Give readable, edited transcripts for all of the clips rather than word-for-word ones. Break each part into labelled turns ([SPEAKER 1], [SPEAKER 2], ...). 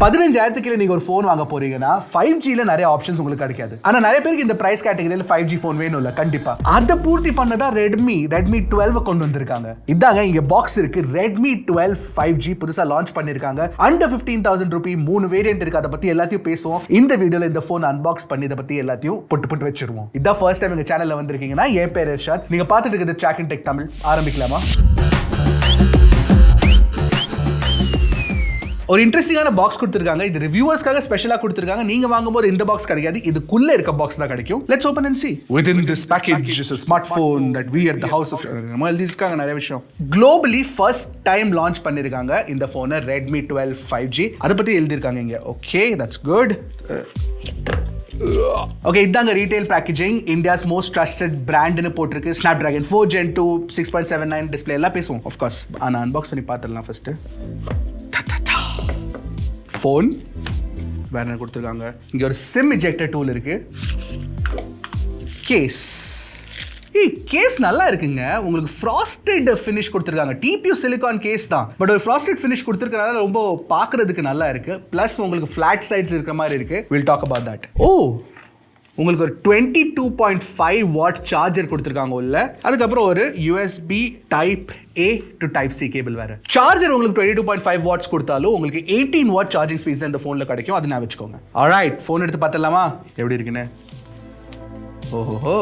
[SPEAKER 1] 15,000 நீங்க ஒரு ஃபோன் வாங்க போறீங்கன்னா 5G ல நிறைய ஆப்ஷன்ஸ் உங்களுக்கு கிடைக்காது. ஆனா நிறைய பேருக்கு இந்த பிரைஸ் கேட்டகரியில 5G ஃபோன் வேணும்ல, கண்டிப்பா அதை பூர்த்தி பண்ணதா Redmi 12 கொண்டு வந்திருக்காங்க. இதாங்க இங்க பாக்ஸ் இருக்கு. Redmi 12 5G புதுசா லான்ச் பண்ணிருக்காங்க. under 15,000 ரூபாய் 3 வேரியன்ட் இருக்கு. அதை பத்தி எல்லாத்தையும் பேசுவோம் இந்த வீடியோல. இந்த ஃபோன் அன்பாக்ஸ் பண்ணி இதை பத்தி எல்லாத்தையும் போட்டு வச்சிருவோம். இதான் ஃபர்ஸ்ட் டைம் எங்க சேனல்ல வந்திருக்கீங்கன்னா என் பேர் இர்ஷாத். நீங்க பார்த்துட்டு இருக்கிறது Trakin Tech தமிழ். ஆரம்பிக்கலாமா? ஒரு இன்ட்ரெஸ்டிங்கான பாக்ஸ் கொடுத்திருக்காங்க. இது ரிவ்யூவர்ஸ்க்காக ஸ்பெஷலா கொடுத்திருக்காங்க. நீங்க வாங்கும்போது இந்த பாக்ஸ் கிடைக்காது, இதுக்குள்ள இருக்க பாக்ஸ் தான் கிடைக்கும். Let's open and see. Within this package is a smartphone that we at the house of எழுதிருக்காங்க நிறைய விஷயம். Globally first time launch பண்ணிருக்காங்க இந்த போனை Redmi 12 5G. அதை பத்தி எழுதிருக்காங்க இங்க. Okay, that's good. ஓகே, இதாங்க retail packaging. India's most trusted பிராண்ட்னு போட்டிருக்கு. Snapdragon 4 Gen 2 6.79 டிஸ்பிளே எல்லாம் பேசுவோம் ஆஃப் கோர்ஸ். ஆனா அன்பாக்ஸ் பண்ணி பார்த்துடலாம் ஃபர்ஸ்ட். ஃபோன் வேற என்ன கொடுத்துருக்காங்க? இங்கே ஒரு சிம் இஜெக்டர் டூல் இருக்கு. கேஸ் கேஸ் நல்லா இருக்குங்க. உங்களுக்கு ஃப்ராஸ்டட் ஃபினிஷ் கொடுத்துருக்காங்க. டிபியூ சிலிகான் கேஸ் தான், பட் ஒரு ஃப்ராஸ்டட் ஃபினிஷ் கொடுத்துருக்கனால ரொம்ப பார்க்கறதுக்கு நல்லா இருக்கு. ப்ளஸ் உங்களுக்கு ஃபிளாட் சைட்ஸ் இருக்கிற மாதிரி இருக்கு. Will talk about that. உங்களுக்கு ஒரு 22.5 வாட் சார்ஜர் கொடுத்துருக்காங்க உள்ள. அதுக்கப்புறம் ஒரு USB type A to type C cable வேற. சார்ஜர் உங்களுக்கு 22.5 வாட்ஸ் கொடுத்தாலும் உங்களுக்கு 18 வாட் சார்ஜிங் ஸ்பீட்ஸ் இந்த ஃபோனில் கிடைக்கும். அது நான் வச்சுக்கோங்க. ஆல்ரைட், ஃபோன் எடுத்து பார்த்துடலாமா எப்படி இருக்குன்னு? ஓஹோ,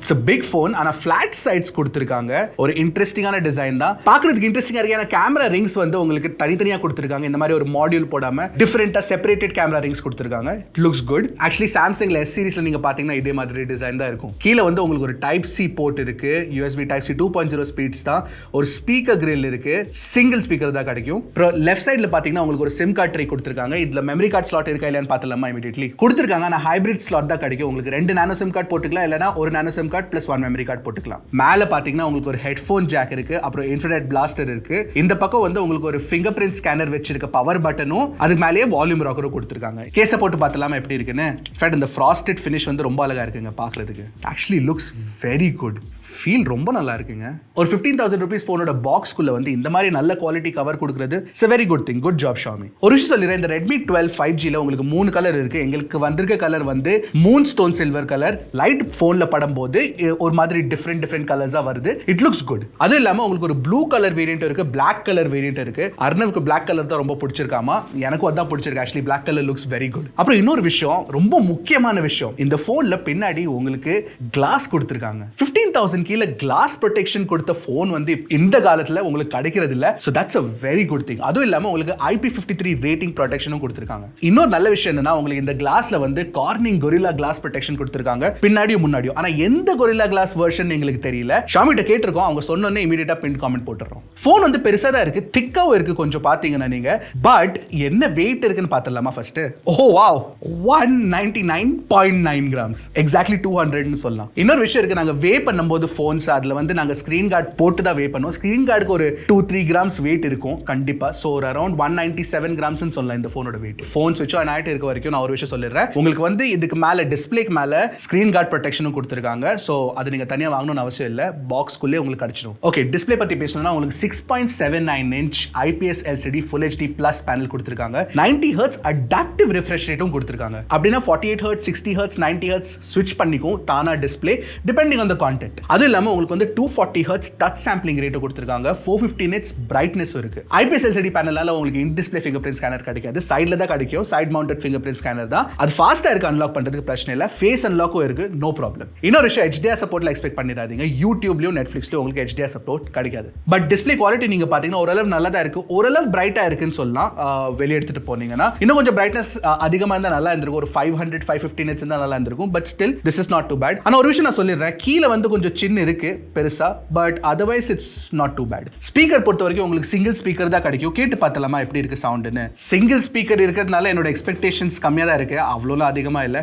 [SPEAKER 1] இட்ஸ் a big phone. ஆனா ஃபிளாட் சைட்ஸ் கொடுத்திருக்காங்க. ஒரு இன்ட்ரெஸ்டிங்கான டிசைன் தான். பார்க்கிறதுக்கு இன்ட்ரெஸ்டிங்கா இருக்கு. ஏன்னா கேமரா ரிங்ஸ் வந்து உங்களுக்கு தனித்தனியா கொடுத்திருக்காங்க. இந்த மாதிரி ஒரு மாடியூல் போடாம டிஃபரெண்டா செப்பரேட்டட் கேமரா ரிங்ஸ் கொடுத்திருக்காங்க. It looks good. ஆக்சுவலி சாம்சங்ல S சீரிஸ்ல நீங்க பாத்தீங்கன்னா இதே மாதிரி டிசைன் தான் இருக்கும். கீழே வந்து உங்களுக்கு ஒரு டைப் C போர்ட் இருக்கு. USB டைப் C 2.0 ஸ்பீட்ஸ் தான். ஒரு ஸ்பீக்கர் கிரில் இருக்கு. சிங்கிள் ஸ்பீக்கர் தான் கிடைக்கும். அப்புறம் லெஃப்ட் சைடுல பாத்தீங்கன்னா உங்களுக்கு ஒரு சிம் கார்டு ட்ரே கொடுத்திருக்காங்க. இதுல மெமரி கார்டு ஸ்லாட் இருக்கா இல்லையான்னு பார்த்தலாமா இமிடியட்லி கொடுத்திருக்காங்க. ஆனா ஹைபிரிட் ஸ்லாட் தான் கிடைக்கும். உங்களுக்கு 2 நானோ சிம் கார்டு போட்டுக்கலாம், இல்லைன்னா ஒரு நானோ sim card plus 1 memory card போட்டுக்கலாம். மேல பாத்தீங்கன்னா உங்களுக்கு ஒரு ஹெட்போன் ஜாக் இருக்கு. அப்புறம் இன்ஃப்ராரெட் பிளாஸ்டர் இருக்கு. இந்த பக்கம் வந்து உங்களுக்கு ஒரு ஃபிங்கர் பிரிண்ட் ஸ்கேனர் வச்சிருக்க பவர் பட்டனும் அதுக்கு மேலேயே வால்யூம் ராக்கரும் கொடுத்திருக்காங்க. கேஸை போட்டு பார்த்தலாமா எப்படி இருக்குன்னு. இன்ஃபேக்ட் இந்த ஃப்ராஸ்டட் ஃபினிஷ் வந்து ரொம்ப அழகா இருக்குங்க பார்க்கிறதுக்கு. Actually looks very good. Feel ரொம்ப நல்லா இருக்குங்க. ஒரு 15,000 ரூபீஸ் ஃபோனோட பாக்ஸ்க்குள்ள வந்து இந்த மாதிரி நல்ல குவாலிட்டி கவர் கொடுக்கிறது it's a very good thing. Good job Xiaomi. ஒரு விஷயம் சொல்லிடுறேன், இந்த Redmi 12 5G ல உங்களுக்கு 3 கலர் இருக்கு. எங்களுக்கு வந்திருக்க கலர் வந்து Moon stone silver colour. Light ஃபோன்ல படும்போது ஒரு மாதிரி டிஃப்ரெண்ட் கலர்ஸா வருது. It looks good. அது இல்லாம உங்களுக்கு ஒரு ப்ளூ கலர் வேரியன்ட் இருக்கு, Black கலர் வேரியன்ட் இருக்கு. அர்ணவுக்கு Black கலர் தான் ரொம்ப பிடிச்சிருக்காமா. எனக்கும் அதான் பிடிச்சிருக்கு. Actually Black colour looks very good. அப்புறம் இன்னொரு விஷயம், ரொம்ப முக்கியமான விஷயம், இந்த ஃபோன்ல பின்னாடி உங்களுக்கு கிளாஸ் கொடுத்திருக்காங்க. 15,000 கீழ கிளாஸ் ப்ரொடெக்ஷன் கொடுத்த ஃபோன் வந்து இந்த காலத்துல உங்களுக்கு கிடைக்கிறது இல்ல. So that's a very good thing. அதுவும் இல்லாம உங்களுக்கு IP53 ரேட்டிங் ப்ரொடெக்ஷனும் கொடுத்திருக்காங்க. இன்னொரு நல்ல விஷயம் என்னன்னா, உங்களுக்கு இந்த கிளாஸ்ல வந்து கார்னிங் கொரில்லா கிளாஸ் ப்ரொடெக்ஷன் கொடுத்திருக்காங்க பின்னாடியும் முன்னாடியும். ஆனா எந்த கொரில்லா கிளாஸ் வெர்ஷன் எங்களுக்கு தெரியல. ஷாமிட்ட கேட்டிருக்கோம், அவங்க சொன்னோன்னே இமிடியேட்டா பின் காமெண்ட் போட்டுறோம். ஃபோன் வந்து பெருசா தான் இருக்கு, திக்காவும் இருக்கு கொஞ்சம் பாத்தீங்கன்னா நீங்க. பட் என்ன வெயிட் இருக்குன்னு பாத்துடலாமா first? Oh wow, 199.9 grams, exactly 200 ன்னு சொல்லலாம். இன்னொரு விஷயம் இருக்கு, நாங்க வே பண்ணும்போது ஃபோன்ஸ் அதுல வந்து நாங்க ஸ்கிரீன் கார்டு போட்டு தான் வே பண்ணுவோம். ஸ்கிரீன் கார்டுக்கு ஒரு 2-3 கிராம்ஸ் வெயிட் இருக்கும் கண்டிப்பா. சோ ஒரு அரௌண்ட் 197 கிராம்ஸ் சொல்லலாம் இந்த ஃபோனோட வெயிட். ஃபோன் ஸ்விட்ச் ஆன் ஆயிட்டு இருக்க வரைக்கும் நான் ஒரு விஷயம் சொல்லிடுறேன், உங்களுக்கு வந்து இதுக்கு மேல டிஸ்பிளேக்கு மேல ஸ்கிரீன் கார்டு ப்ரொடெக்ஷனும் கொடுத்திருக்காங்க. சோ அது நீங்க தனியா வாங்கணும்னு அவசியம் இல்ல, பாக்ஸ்க்குள்ளே உங்களுக்கு கிடைச்சிடும். ஓகே, டிஸ்பிளே பத்தி பேசணும்னா உங்களுக்கு 6.79 inch IPS LCD Full HD Plus panel கொடுத்திருக்காங்க. 90 Hz அடாப்டிவ் ரிஃப்ரெஷ் ரேட்டும் கொடுத்திருக்காங்க. அப்படின்னா 48 Hz 60 Hz 90 Hz ஸ்விட்ச் பண்ணிக்கும் தானா display depending on the content. அது இல்லாம உங்களுக்கு வந்து 240 Hz டச் சாம்பிளிங் ரேட் கொடுத்திருக்காங்க. 450 nits பிரைட்னஸ் இருக்கு. IPS LCD பேனலால உங்களுக்கு இன் டிஸ்ப்ளே ஃபிங்கர் பிரிண்ட் ஸ்கேனர் கிடைக்காது, சைடுல தான் கிடைக்கும். Side mounted finger print scanner தான். அது ஃபாஸ்டா இருக்கு, அன்லாக் பண்றதுக்கு பிரச்சனை இல்ல. ஃபேஸ் அன்லாக்கும் இருக்கு, நோ ப்ராப்ளம். இன்னொரு விஷயம், HDR சப்போர்ட்ல எக்ஸ்பெக்ட் பண்ணிடாதீங்க. யூடியூப்லயும் நெட்ஃபிளிக்ஸ்லயும் உங்களுக்கு HDR சப்போர்ட் கிடைக்காது. பட் டிஸ்ப்ளே குவாலிட்டி நீங்க பாத்தீங்கன்னா ஓரளவு நல்லா தான் இருக்கு. ஓரளவு பிரைட்டா இருக்குன்னு சொல்லலாம். வெளியே எடுத்துட்டு போனீங்கன்னா இன்னும் கொஞ்சம் பிரைட்னஸ் அதிகமா இருந்தா நல்லா இருந்திருக்கும். ஒரு 500-550 nits இருந்தா நல்லா இருந்திருக்கும். But still this is not too bad. ஆனா ஒரு விஷயம் நான் சொல்லிடுறேன், கீழே வந்து கொஞ்சம் சின்ன இருக்கு பெருசா, but otherwise it's not too bad. Speaker பொறுத்த வரைக்கும் உங்களுக்கு சிங்கிள் ஸ்பீக்கர் தான் கிடைக்கும். கேட்டு பார்த்தலாமா எப்படி இருக்கு சவுண்ட்னு. சிங்கிள் ஸ்பீக்கர் இருக்கிறதுனால என்னோட எக்ஸ்பெக்டேஷன்ஸ் கம்மியா தான் இருக்கு, அவ்வளோ அதிகமா இல்ல.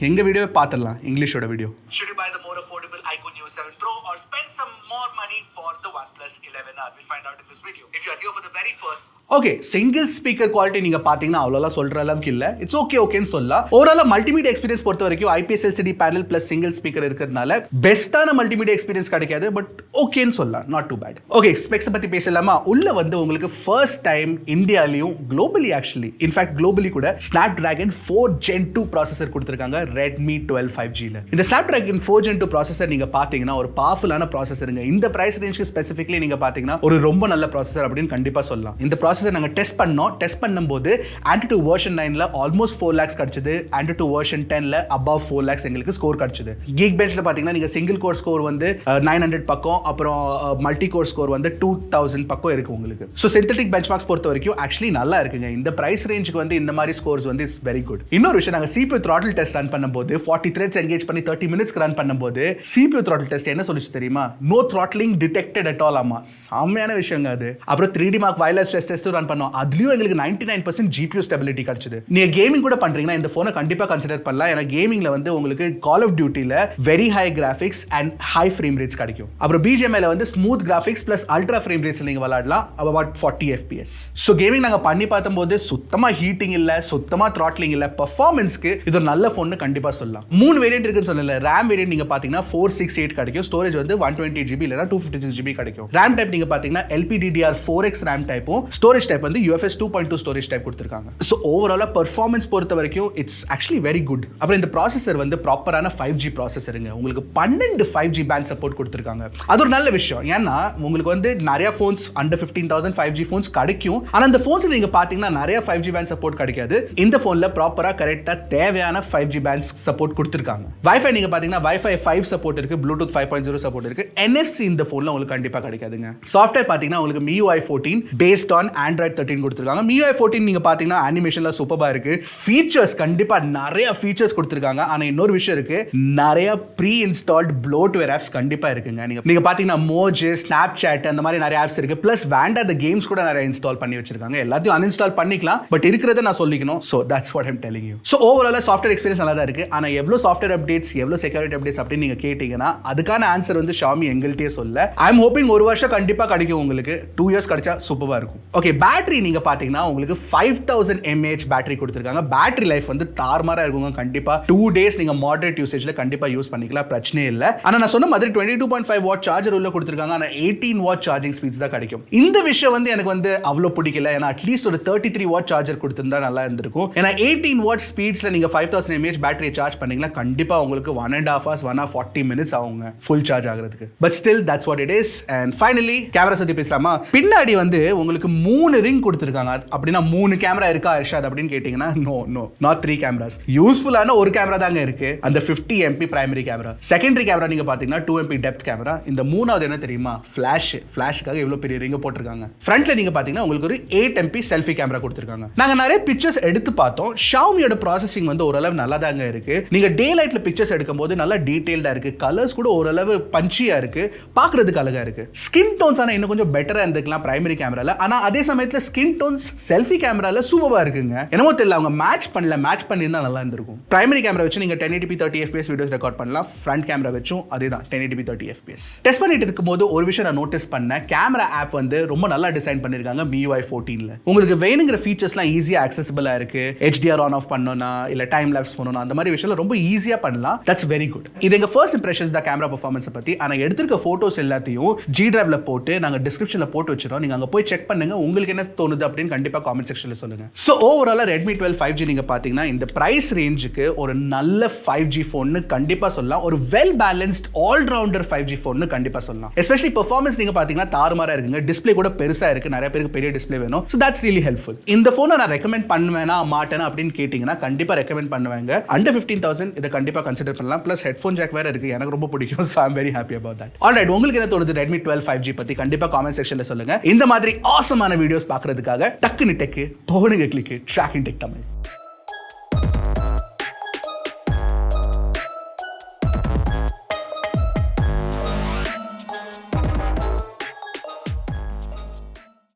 [SPEAKER 1] எங்க வீடியோவை பார்த்துடலாம், இங்கிலீஷோட video. Should you buy the more affordable iQOO Neo 7 Pro or spend some more money for the OnePlus 11R? We'll find out in this video. If you are here for the very first okay, single speaker quality நீங்க பாத்தீங்கன்னா அவ்வளோலாம் சொல்ற அளவுக்கு இல்ல. It's ஓகேன்னு சொல்லலாம். Overall multimedia experience பொறுத்த வரைக்கும் IPS LCD panel plus single speaker இருக்கிறதுனால பெஸ்ட்டான மல்டிமீடியா எக்ஸ்பீரியன்ஸ் கிடைக்காது, பட் ஓகேன்னு சொல்லலாம். Not too bad. Okay, specs பத்தி பேசலாமா? உள்ள வந்து உங்களுக்கு ஃபர்ஸ்ட் டைம் இந்தியாலையும் குளோபலி ஆக்சுவலி இன்ஃபேக்ட் குளோபலி கூட Snapdragon 4 Gen 2 ப்ராசஸர் கொடுத்திருக்காங்க Redmi 12 5G ல. இந்த Snapdragon 4 Gen 2 ப்ராசஸர் நீங்க பாத்தீங்கன்னா ஒரு பவர்ஃபுல்லான ப்ராசஸருங்க. இந்த பிரைஸ் ரேஞ்சுக்கு ஸ்பெசிஃபிக்கலி நீங்க பாத்தீங்கன்னா ஒரு ரொம்ப நல்ல ப்ராசஸர் அப்படின்னு கண்டிப்பா சொல்லலாம். இந்த ப்ராசஸர் நாங்க டெஸ்ட் பண்ணும்போது Antutu version 9ல ஆல்மோஸ்ட் 4 lakhs கிடைச்சது. Antutu version 10ல above 4 lakhs எங்களுக்கு ஸ்கோர் கிடைச்சது. Geekbenchல பாத்தீங்கன்னா நீங்க சிங்கிள் கோர் ஸ்கோர் வந்து 900 பக்கம், அப்புறம் மல்டி கோர் ஸ்கோர் வந்து 2000 பக்கம் இருக்கு உங்களுக்கு. சோ சிந்தெடிக் பெஞ்ச்மார்க்ஸ் பொறுத்த வரைக்கும் ஆக்சுவலி நல்லா இருக்குங்க. இந்த பிரைஸ் ரேஞ்சுக்கு வந்து இந்த மாதிரி ஸ்கோர்ஸ் வந்து இட்ஸ் வெரி குட். இன்னொரு விஷயம், நாங்க CPU throttle டெஸ்ட் ரன் பண்ணும்போது 40 threads engage பண்ணி 30 minutes ரன் பண்ணும்போது CPU throttle டெஸ்ட் என்ன சொல்லுச்சு தெரியுமா? No throttling detected at all. ஆமா, செமையான விஷயங்க அது. அப்புறம் 3D Mark wireless stress test run பண்ணோம். அதுலயும் எங்களுக்கு 99% GPU ஸ்டெபிலிட்டி கிடைச்சது. நீங்க கேமிங் கூட பண்றீங்கன்னா இந்த போனை கண்டிப்பா கன்சிடர் பண்ணலாம். ஏன்னா கேமிங்ல வந்து உங்களுக்கு கால் ஆஃப் டியூட்டில very high graphics and high frame rates கிடைக்கும். அப்புறம் BGMIல வந்து smooth graphics plus ultra frame rates நீங்க விளையாடலாம் about 40 FPS. சோ கேமிங் நாங்க பண்ணி பார்த்தம்போது சுத்தமா ஹீட்டிங் இல்ல, சுத்தமா throttling இல்ல. பெர்ஃபார்மன்ஸ்க்கு இது ஒரு நல்ல போன் கண்டிப்பா சொல்லலாம். 3 வேரியன்ட் இருக்குன்னு சொல்லல. RAM வேரியன்ட் நீங்க பாத்தீங்கன்னா 468 கிடைக்கும். ஸ்டோரேஜ் வந்து 128GB இல்லனா 256GB கிடைக்கும். RAM டைப் நீங்க பாத்தீங்கன்னா LPDDR4X RAM டைப்பும், ஸ்டோரேஜ் டைப் வந்து UFS 2.2 ஸ்டோரேஜ் டைப் கொடுத்திருக்காங்க. சோ ஓவராலா பெர்ஃபார்மன்ஸ் பொறுத்த வரைக்கும் இட்ஸ் ஆக்சுவலி வெரி குட். அப்புறம் இந்த ப்ராசஸர் வந்து ப்ராப்பரான 5G ப்ராசஸருங்க. உங்களுக்கு 12 5G பேண்ட் சப்போர்ட் கொடுத்திருக்காங்க. அது ஒரு நல்ல விஷயம். ஏன்னா உங்களுக்கு வந்து நிறைய போன்ஸ் அண்டர் 15,000 5G போன்ஸ் கிடைக்கும். ஆனா இந்த போன்ஸ்ல நீங்க பாத்தீங்கன்னா நிறைய 5G பேண்ட் சப்போர்ட் கிடைக்காது. இந்த போன்ல ப்ராப்பரா கரெக்ட்டா தேவையான 5G பேண்ட்ஸ் சப்போர்ட் கொடுத்திருக்காங்க. Wi-Fi நீங்க பாத்தீங்கன்னா Wi-Fi 5 சப்போர்ட் இருக்கு, Bluetooth 5.0 சப்போர்ட் இருக்கு. NFC இந்த போன்ல உங்களுக்கு கண்டிப்பா கிடைக்காதுங்க. சாஃப்ட்வேர் பாத்தீங்கன்னா உங்களுக்கு MIUI 14 based on Android 13 கொடுத்திருக்காங்க. MIUI 14 நீங்க பாத்தீங்கன்னா அனிமேஷன்ல சூப்பரா இருக்கு. ஃபீச்சர்ஸ் கண்டிப்பா நிறைய ஃபீச்சர்ஸ் கொடுத்திருக்காங்க. ஆனா இன்னொரு விஷயம் இருக்கு, நிறைய ப்ரீ இன்ஸ்டால்ட் ப்ளோட்வேர் ஆப்ஸ் கண்டிப்பா இருக்குங்க. நீங்க பாத்தீங்கன்னா மோஜ், Snapchat அந்த மாதிரி நிறைய ஆப்ஸ் இருக்கு. பிளஸ் வேண்டாத கேம்ஸ் கூட நிறைய இன்ஸ்டால் பண்ணி வச்சிருக்காங்க. எல்லாத்தையும் அன்இன்ஸ்டால் பண்ணிக்கலாம், பட் இருக்கிறத நான் சொல்லிக்கணும். So that's what I'm telling you. So ஓவராலா சாஃப்ட்வேர் எக்ஸ்பீரியன்ஸ் நல்லா தான் இருக்கு. ஆனா எவ்வளவு சாஃப்ட்வேர் அப்டேட்ஸ், எவ்வளவு செக்யூரிட்டி அப்டேட்ஸ் அப்படின்னு நீங்க கேட்டீங்கன்னா அதுக்கான ஆன்சர் வந்து Xiaomi எங்கள்கிட்டயே சொல்ல. ஐ எம் ஹோப்பிங் ஒரு வருஷம் கண்டிப்பா கிடைக்கும் உங்களுக்கு. 2 years கிடைச்சா சூப்பரா இருக்கும். ஓகே, பேட்டரி நீங்க பாத்தீங்கன்னா உங்களுக்கு 5000 mAh பேட்டரி கொடுத்திருக்காங்க. பேட்டரி லைஃப் வந்து தாறுமாறா இருக்குங்க. கண்டிப்பா 2 days நீங்க மாடரேட் யூசேஜ்ல கண்டிப்பா யூஸ் பண்ணிக்கலாம், பிரச்சனை இல்ல. ஆனா நான் சொன்ன மாதிரி 22.5 வாட் சார்ஜர் உள்ள கொடுத்திருக்காங்க. ஆனா 18 வாட் சார்ஜிங் ஸ்பீட்ஸ் தான் கிடைக்கும். இந்த விஷயம் வந்து எனக்கு வந்து அவ்வளவு பிடிக்கல. ஏன்னா அட்லீஸ்ட் ஒரு 33 வாட் சார்ஜர் கொடுத்திருந்தா நல்லா இருந்திருக்கும். ஏன்னா 18 வாட் ஸ்பீட்ஸ்ல நீங்க 5000 mAh பேட்டரியை சார்ஜ் பண்ணீங்கன்னா கண்டிப்பா உங்களுக்கு 1.5 hours 1 hour 40 minutes ஆகுங்க ஃபுல் சார்ஜ் ஆகிறதுக்கு. But still that's what it is. And finally camera பத்தி பேசலாமா? பின்னாடி வந்து உங்களுக்கு 3 ரிங் கொடுத்திருக்காங்க. அப்படின்னா 3 கேமரா இருக்கா இர்ஷாத் அப்படின்னு கேட்டீங்கன்னா நோ நாட் 3 கேமராஸ். யூஸ்ஃபுல்லான ஒரு கேமரா தாங்க இருக்கு, அந்த 50 MP primary camera. Secondary camera நீங்க பாத்தீங்கன்னா 2 MP டெப்த் கேமரா. இந்த மூணாவது என்ன தெரியுமா? ஃபிளாஷ்க்காக இவ்வளவு பெரிய ரிங் போட்டிருக்காங்க. ஃப்ரண்ட்ல நீங்க பாத்தீங்கன்னா உங்களுக்கு ஒரு 8 MP செல்ஃபி கேமரா கொடுத்திருக்காங்க. நாங்க நிறைய பிக்சர்ஸ் எடுத்து பார்த்தோம். Xiaomiயோட ப்ராசஸிங் வந்து ஓரளவு நல்லா தாங்க இருக்கு. நீங்க டே லைட்ல பிக்சர்ஸ் எடுக்கும்போது நல்லா டீடைல்டா இருக்கு. கலர்ஸ் கூட ஓரளவு பஞ்சியா இருக்கு, பாக்குறதுக்கு அழகா இருக்கு. ஸ்கின் டோன்ஸ் ஆனா இன்னும் கொஞ்சம் பெட்டரா இருந்துக்கலாம் பிரைமரி கேமரால. ஆனா அதே சமயத்துல ஸ்கின் டோன்ஸ் செல்ஃபி கேமரால சூப்பரா இருக்குங்க. என்னமோ தெரியல, அவங்க மேட்ச் பண்ணியிருந்தா நல்லா இருந்திருக்கும். பிரைமரி கேமரா வச்சு நீங்க 1080p 30 fps வீடியோஸ் ரெக்கார்ட் பண்ணலாம். ஃப்ரண்ட் கேமரா வச்சும் அதேதான் 1080p 30 fps. டெஸ்ட் பண்ணிட்டு இருக்கும்போது ஒரு விஷயம் நான் நோட்டீஸ் பண்ணேன். கேமரா ஆப் வந்து ரொம்ப நல்லா டிசைன் பண்ணிருக்காங்க MIUI 14ல. உங்களுக்கு வேணுங்கிற ஃபீச்சர்ஸ்லாம் ஈஸியா அக்சஸபிளா இருக்கு. HDR ஆன் ஆஃப் பண்ணனும்னா இல்ல டைம் லாப்ஸ் பண்ணனும், அந்த மாதிரி விஷயம்ல ரொம்ப ஈஸியா பண்ணலாம். That's very good. இது எங்க ஃபர்ஸ்ட் இம்ப்ரஷன்ஸ் தான் கேமரா பெர்ஃபார்மன்ஸ் பத்தி. ஆனா எடுத்துக்க போட்டோஸ் எல்லாத்தையும் G Driveல போட்டு நாங்க டிஸ்கிரிப்ஷன்ல போட்டு வச்சிரோம். நீங்க அங்க போய் செக் பண்ணுங்க. உங்களுக்கு என்ன தோணுது அப்படின்னு கண்டிப்பா காமெண்ட் செக்ஷன்ல சொல்லுங்க. சோ ஓவராலா Redmi 12 5G நீங்க பாத்தீங்கன்னா இந்த பிரைஸ் ரேஞ்சுக்கு ஒரு நல்ல 5G போன் கண்டிப்பா சொல்லலாம். ஒரு well balanced all rounder 5G phone கண்டிப்பா சொல்லலாம். எஸ்பெஷலி பெர்ஃபார்மன்ஸ் நீங்க பாத்தீங்கன்னா தாறுமாறா இருக்குங்க. டிஸ்ப்ளே கூட பெருசா இருக்கு. நிறைய பேருக்கு பெரிய டிஸ்ப்ளே வேணும். So that's really helpful. இந்த போனை நான் ரெக்கமெண்ட் பண்ணுவேனா மாட்டேனா அப்படின்னு கேட்டீங்கன்னா கண்டிப்பா ரெக்கமெண்ட் பண்ணுவாங்க. அண்டர் 15,000 இதை கண்டிப்பா கன்சிடர் பண்ணலாம். பிளஸ் ஹெட்ஃபோன் ஜாக் வேற இருக்கு. எனக்கு ரொம்ப பிடிக்கும். So I am very happy about that. Alright, உங்களுக்கு என்ன தோணுது Redmi 12 5G பத்தி கண்டிப்பா காமெண்ட் செக்ஷன்ல சொல்லுங்க. இந்த மாதிரி ஆசமான வீடியோஸ் பார்க்கிறதுக்காக டக்குனு டெக் போனுங்க கிளிக் Trakin Tech தமிழ்.